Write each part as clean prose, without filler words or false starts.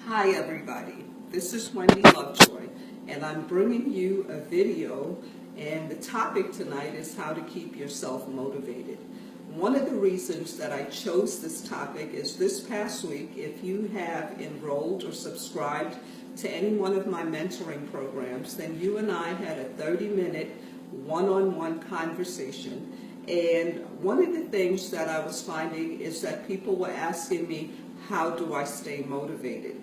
Hi everybody, this is Wendy Lovejoy and I'm bringing you a video, and the topic tonight is how to keep yourself motivated. One of the reasons that I chose this topic is this past week, if you have enrolled or subscribed to any one of my mentoring programs, then you and I had a 30-minute one-on-one conversation. And one of the things that I was finding is that people were asking me, how do I stay motivated?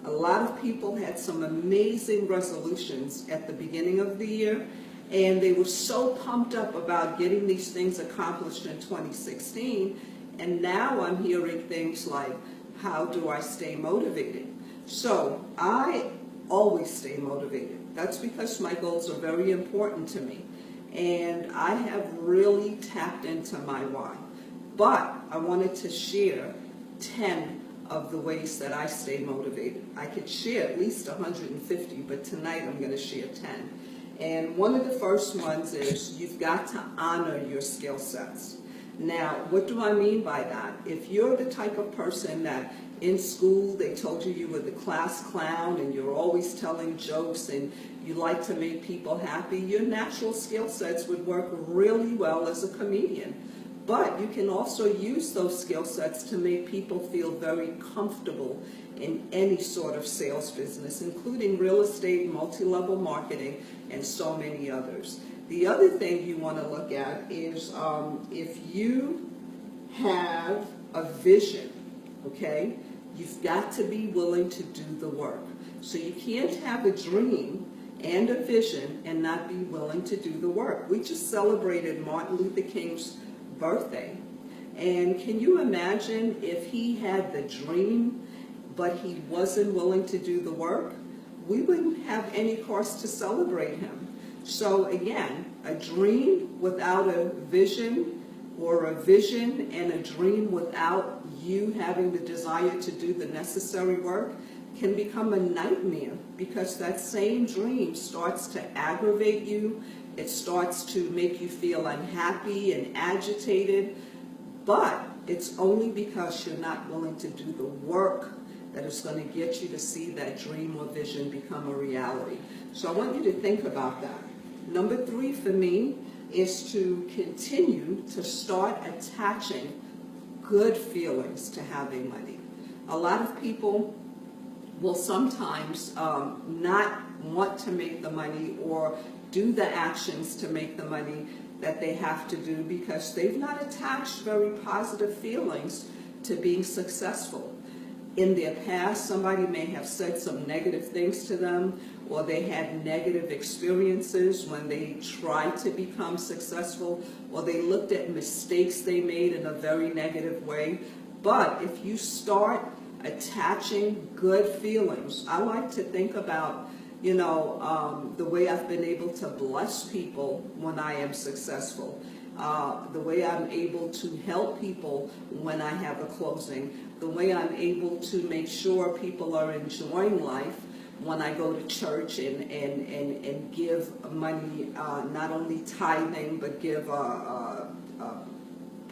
A lot of people had some amazing resolutions at the beginning of the year, and they were so pumped up about getting these things accomplished in 2016, and now I'm hearing things like, how do I stay motivated? So I always stay motivated. That's because my goals are very important to me, and I have really tapped into my why. But I wanted to share 10 of the ways that I stay motivated. I could share at least 150, but tonight I'm going to share 10. And one of the first ones is you've got to honor your skill sets. Now, what do I mean by that? If you're the type of person that in school they told you were the class clown and you're always telling jokes and you like to make people happy, your natural skill sets would work really well as a comedian. But you can also use those skill sets to make people feel very comfortable in any sort of sales business, including real estate, multi-level marketing, and so many others. The other thing you want to look at is if you have a vision, okay, you've got to be willing to do the work. So you can't have a dream and a vision and not be willing to do the work. We just celebrated Martin Luther King's birthday, and can you imagine if he had the dream but he wasn't willing to do the work? We wouldn't have any cause to celebrate him. So again, a dream without a vision, or a vision and a dream without you having the desire to do the necessary work, can become a nightmare, because that same dream starts to aggravate you. It starts to make you feel unhappy and agitated, but it's only because you're not willing to do the work that is going to get you to see that dream or vision become a reality. So I want you to think about that. Number 3 for me is to continue to start attaching good feelings to having money. A lot of people will sometimes not want to make the money or do the actions to make the money that they have to do because they've not attached very positive feelings to being successful. In their past, somebody may have said some negative things to them, or they had negative experiences when they tried to become successful, or they looked at mistakes they made in a very negative way. But if you start attaching good feelings, I like to think about the way I've been able to bless people when I am successful, the way I'm able to help people when I have a closing, the way I'm able to make sure people are enjoying life when I go to church and give money, not only tithing, but give a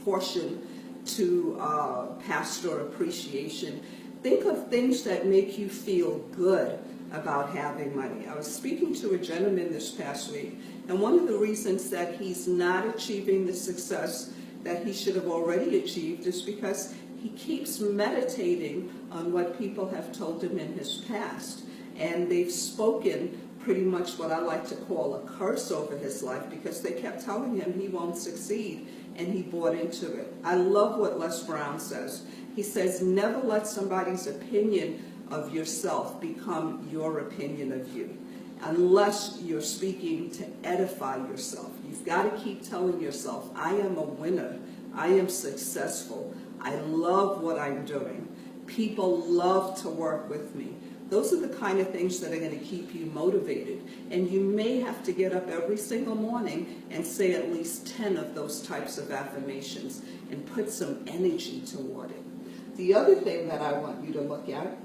portion to pastor appreciation. Think of things that make you feel good about having money. I was speaking to a gentleman this past week, and one of the reasons that he's not achieving the success that he should have already achieved is because he keeps meditating on what people have told him in his past, and they've spoken pretty much what I like to call a curse over his life, because they kept telling him he won't succeed, and he bought into it. I love what Les Brown says. He says, never let somebody's opinion of yourself become your opinion of you, unless you're speaking to edify yourself. You've got to keep telling yourself, I am a winner, I am successful, I love what I'm doing, people love to work with me. Those are the kind of things that are going to keep you motivated, and you may have to get up every single morning and say at least 10 of those types of affirmations and put some energy toward it. The other thing that I want you to look at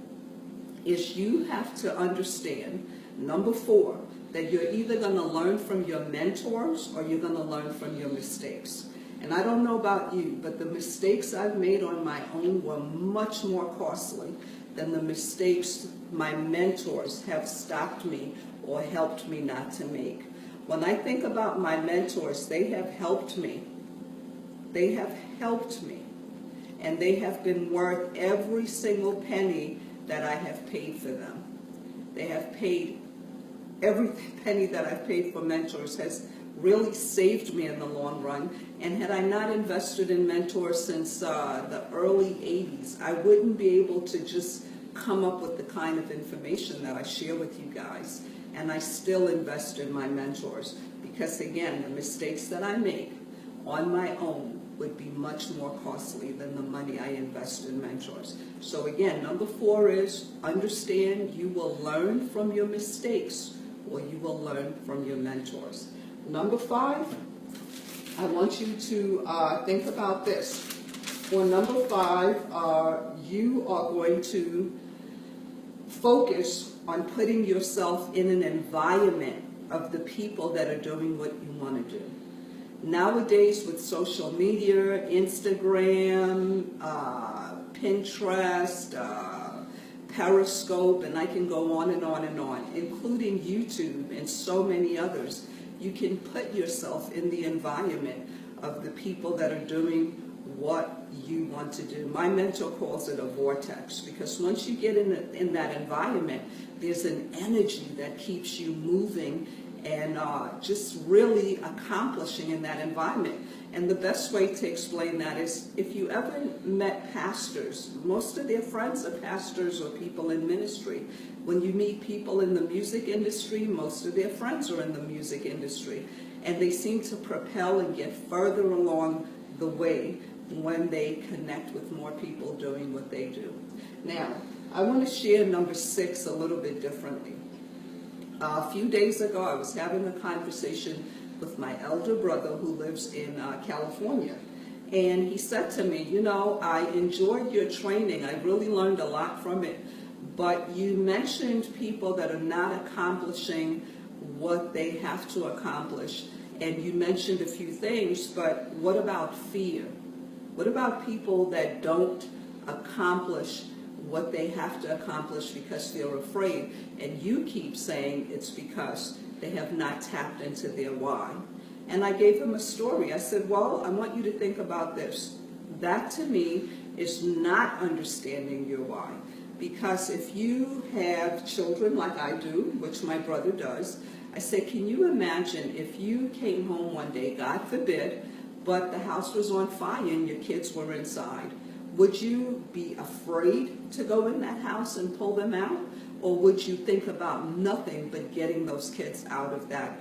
is you have to understand, number 4, that you're either going to learn from your mentors or you're going to learn from your mistakes. And I don't know about you, but the mistakes I've made on my own were much more costly than the mistakes my mentors have stopped me or helped me not to make. When I think about my mentors, they have helped me. They have helped me. And they have been worth every single penny that I have paid for them. They have paid, every penny that I've paid for mentors has really saved me in the long run. And had I not invested in mentors since the early 80s, I wouldn't be able to just come up with the kind of information that I share with you guys. And I still invest in my mentors because, again, the mistakes that I make on my own would be much more costly than the money I invest in mentors. So again, number 4 is understand you will learn from your mistakes or you will learn from your mentors. Number 5, I want you to think about this. For number 5, you are going to focus on putting yourself in an environment of the people that are doing what you want to do. Nowadays, with social media, Instagram, Pinterest, Periscope, and I can go on and on and on, including YouTube and so many others, you can put yourself in the environment of the people that are doing what you want to do. My mentor calls it a vortex, because once you get in that environment, there's an energy that keeps you moving and just really accomplishing in that environment. And the best way to explain that is, if you ever met pastors, most of their friends are pastors or people in ministry. When you meet people in the music industry, most of their friends are in the music industry. And they seem to propel and get further along the way when they connect with more people doing what they do. Now, I want to share number 6 a little bit differently. A few days ago, I was having a conversation with my elder brother who lives in California. And he said to me, you know, I enjoyed your training. I really learned a lot from it. But you mentioned people that are not accomplishing what they have to accomplish. And you mentioned a few things, but what about fear? What about people that don't accomplish what they have to accomplish because they're afraid? And you keep saying it's because they have not tapped into their why. And I gave him a story. I said, well, I want you to think about this. That to me is not understanding your why. Because if you have children like I do, which my brother does, I said, can you imagine if you came home one day, God forbid, but the house was on fire and your kids were inside? Would you be afraid to go in that house and pull them out? Or would you think about nothing but getting those kids out of that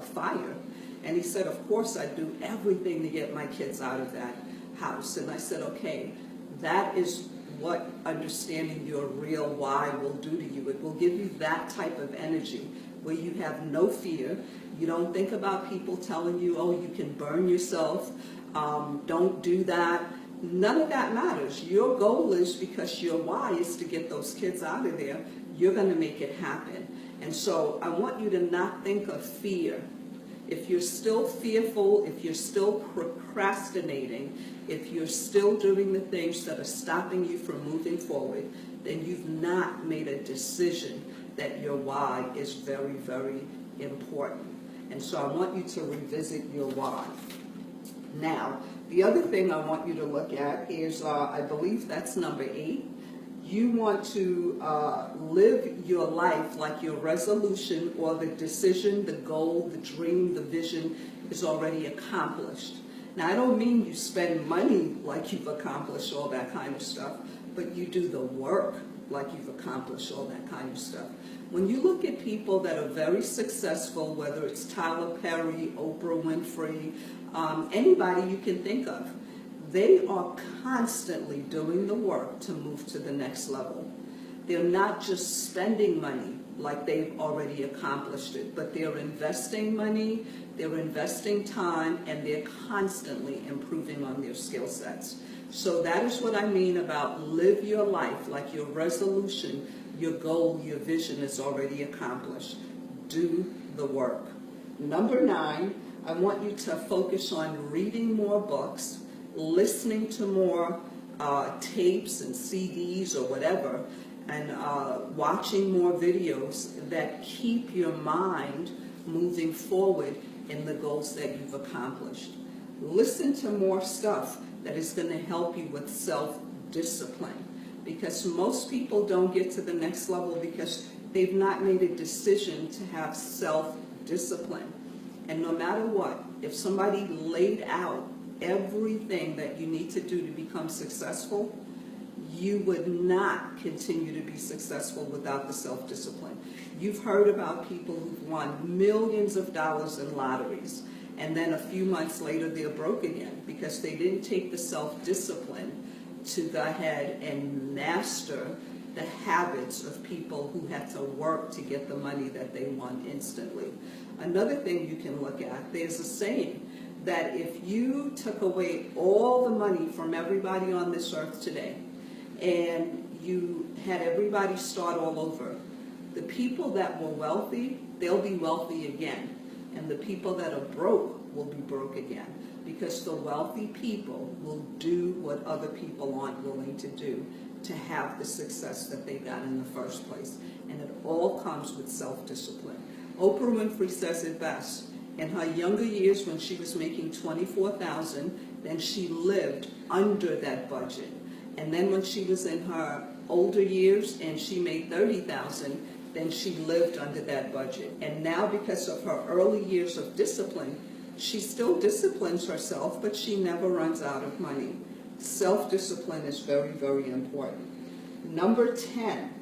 fire? And he said, of course I'd do everything to get my kids out of that house. And I said, okay, that is what understanding your real why will do to you. It will give you that type of energy where you have no fear. You don't think about people telling you, oh, you can burn yourself, don't do that. None of that matters. Your goal is, because your why is to get those kids out of there, you're going to make it happen. And so I want you to not think of fear. If you're still fearful, if you're still procrastinating, if you're still doing the things that are stopping you from moving forward, then you've not made a decision that your why is very, very important. And so I want you to revisit your why. Now, the other thing I want you to look at is, I believe that's number 8. You want to live your life like your resolution or the decision, the goal, the dream, the vision is already accomplished. Now, I don't mean you spend money like you've accomplished all that kind of stuff, but you do the work like you've accomplished all that kind of stuff. When you look at people that are very successful, whether it's Tyler Perry, Oprah Winfrey, anybody you can think of, they are constantly doing the work to move to the next level. They're not just spending money like they've already accomplished it, but they're investing money, they're investing time, and they're constantly improving on their skill sets. So that is what I mean about live your life like your resolution, your goal, your vision is already accomplished. Do the work. Number 9, I want you to focus on reading more books, listening to more tapes and CDs or whatever, and watching more videos that keep your mind moving forward in the goals that you've accomplished. Listen to more stuff that is going to help you with self-discipline, because most people don't get to the next level because they've not made a decision to have self-discipline. And no matter what, if somebody laid out everything that you need to do to become successful, you would not continue to be successful without the self-discipline. You've heard about people who've won millions of dollars in lotteries, and then a few months later they're broke again because they didn't take the self-discipline to go ahead and master the habits of people who had to work to get the money that they won instantly. Another thing you can look at, there's a saying that if you took away all the money from everybody on this earth today and you had everybody start all over, the people that were wealthy, they'll be wealthy again. And the people that are broke will be broke again, because the wealthy people will do what other people aren't willing to do to have the success that they got in the first place. And it all comes with self-discipline. Oprah Winfrey says it best. In her younger years, when she was making $24,000, then she lived under that budget. And then when she was in her older years and she made $30,000, then she lived under that budget. And now, because of her early years of discipline, she still disciplines herself, but she never runs out of money. Self-discipline is very, very important. Number 10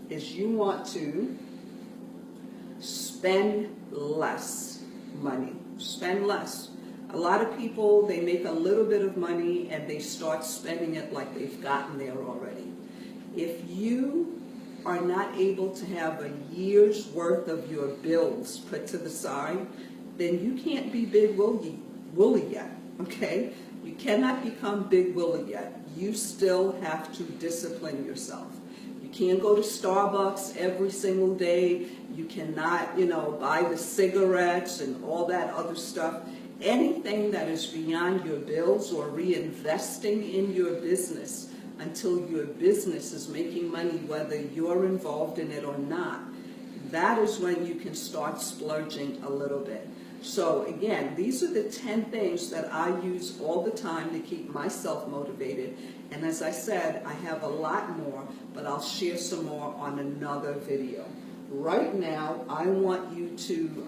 is you want to spend less money. Spend less. A lot of people, they make a little bit of money and they start spending it like they've gotten there already. If you are not able to have a year's worth of your bills put to the side, then you can't be Big Willie yet, okay? You cannot become Big Willie yet. You still have to discipline yourself. You can't go to Starbucks every single day. You cannot, buy the cigarettes and all that other stuff. Anything that is beyond your bills or reinvesting in your business until your business is making money, whether you're involved in it or not, that is when you can start splurging a little bit. So again, these are the 10 things that I use all the time to keep myself motivated. And as I said, I have a lot more, but I'll share some more on another video. Right now, I want you to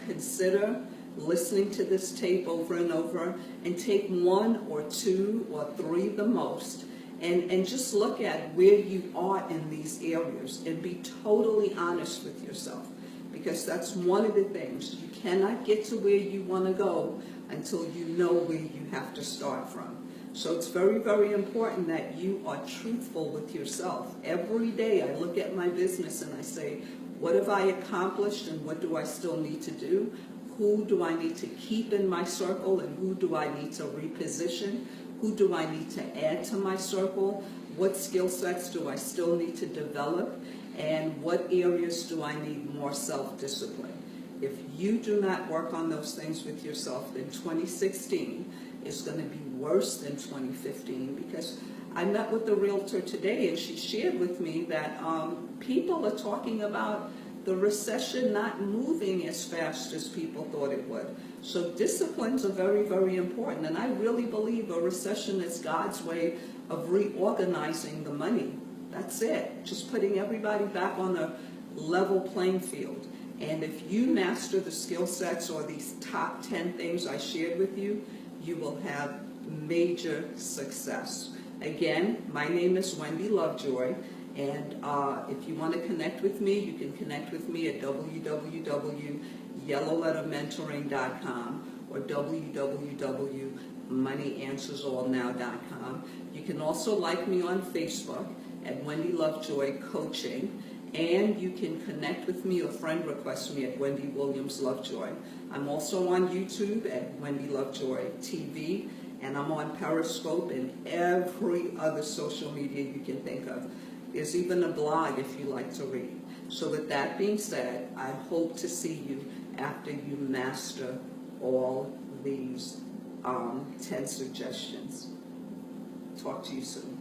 consider listening to this tape over and over and take 1 or 2 or 3 the most, and just look at where you are in these areas and be totally honest with yourself, because that's one of the things. You cannot get to where you want to go until you know where you have to start from. So it's very, very important that you are truthful with yourself. Every day I look at my business and I say, what have I accomplished and what do I still need to do? Who do I need to keep in my circle and who do I need to reposition? Who do I need to add to my circle? What skill sets do I still need to develop? And what areas do I need more self-discipline? If you do not work on those things with yourself, then 2016 is going to be worse than 2015, because I met with a realtor today and she shared with me that people are talking about the recession not moving as fast as people thought it would. So disciplines are very, very important. And I really believe a recession is God's way of reorganizing the money. That's it. Just putting everybody back on a level playing field. And if you master the skill sets or these top 10 things I shared with you, you will have major success. Again, my name is Wendy Lovejoy. And if you want to connect with me, you can connect with me at www.yellowlettermentoring.com or www.moneyanswersallnow.com. You can also like me on Facebook at Wendy Lovejoy Coaching, and you can connect with me or friend request me at Wendy Williams Lovejoy. I'm also on YouTube at Wendy Lovejoy TV, and I'm on Periscope and every other social media you can think of. There's even a blog if you like to read. So with that being said, I hope to see you after you master all these 10 suggestions. Talk to you soon.